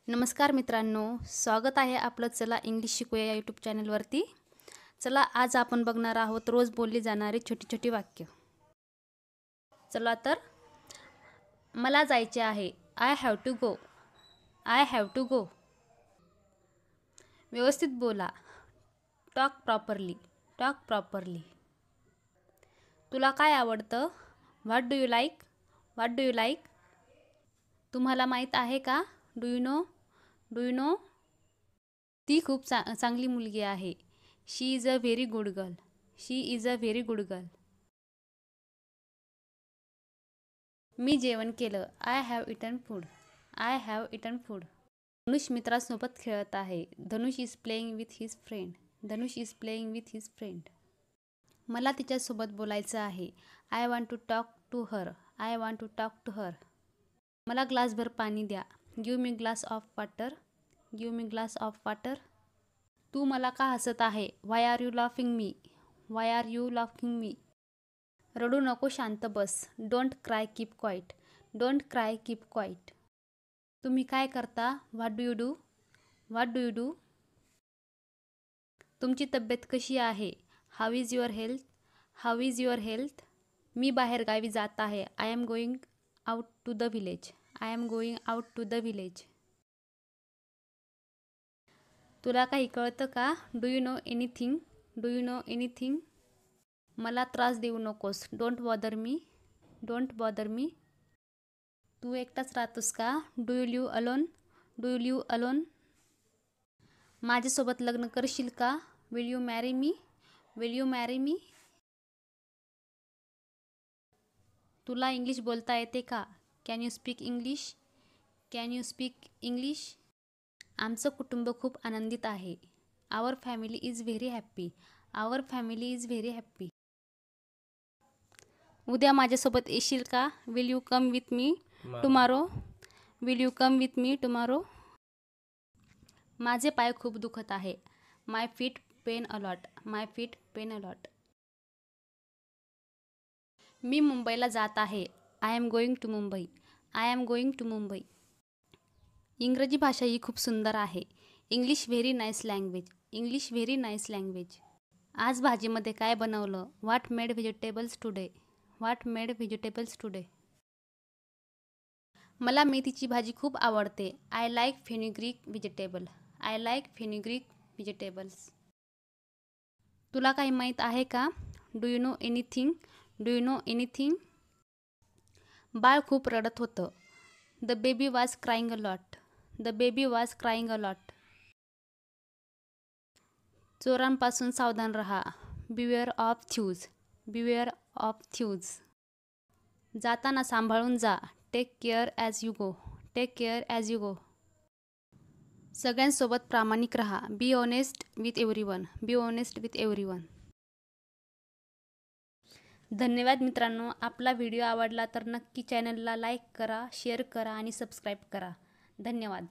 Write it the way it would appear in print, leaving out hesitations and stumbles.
नमस्कार मित्रांनो, स्वागत आहे आपलं चला इंग्लिश शिकूया या यूट्यूब चॅनलवरती. चला आज आपण बघणार आहोत रोज बोलली जाणारी छोटी छोटी वाक्य. चला तर मला जायचे आहे. I have to go. I have to go. व्यवस्थित बोला. Talk properly. Talk properly. तुला काय आवडतं? What do you like? What do you like? तुम्हाला माहीत आहे का? Do you know? Do you know? ती खूप चांगली मुलगी आहे. She is a very good girl. She is a very good girl. मी जेवण केलं. I have eaten food. I have eaten food. Dhanush मित्रासोबत खेळत आहे. Dhanush is playing with his friend. Dhanush is playing with his friend. मला तिच्यासोबत बोलायचं आहे. I want to talk to her. I want to talk to her. मला ग्लासभर पाणी द्या. Give me glass of water. Give me glass of water. तू मला का हसत आहे? Why are you laughing me? Why are you laughing me? रडू नको, शांत बस. Don't cry, keep quiet. Don't cry, keep quiet. तुम्ही काय करता? What do you do? What do you do? तुमची तब्येत कशी आहे? How is your health? How is your health? मी बाहेर गावी जात आहे. I am going out to the village. I am going out to the village. तुला काही कळतं का? Do you know anything? Do you know anything? मला त्रास देऊ नकोस. Don't bother me. Don't bother me. तू एकटाच राहतोस का? Do you live alone? Do you live alone? माझ्यासोबत लग्न करशील का? Will you marry me? Will you marry me? तुला इंग्लिश बोलता येते का? Can you speak English? Can you speak English? आमचं कुटुंब खूप आनंदित आहे. Our family is very happy. Our family is very happy. उद्या माझ्यासोबत येशील का? Will you come with me tomorrow? Will you come with me tomorrow? माझे पाय खूप दुखत आहे. My feet pain a lot. My feet pain a lot. मी मुंबईला जात आहे. I am going to Mumbai. I am going to Mumbai. इंग्रजी भाषा ही खूप सुंदर आहे. English very nice language. English very nice language. आज भाजीमध्ये काय बनवलं? What made vegetables today? What made vegetables today? मला मेथीची भाजी खूप आवडते. I like fenugreek vegetable. I like fenugreek vegetables. तुला काही माहीत आहे का? Do you know anything? Do you know anything? बाळ खूप रडत होतं. The baby was crying a lot. The baby was crying a lot. चोरांपासून सावधान रहा. Beware of thieves. Beware of thieves. जाताना सांभाळून जा. Take care as you go. Take care as you go. सगळ्यांसोबत प्रामाणिक रहा. Be honest with everyone. Be honest with everyone. धन्यवाद मित्रांनो. आपला व्हिडिओ आवडला तर नक्की चॅनलला लाईक करा, शेअर करा आणि सबस्क्राईब करा. धन्यवाद.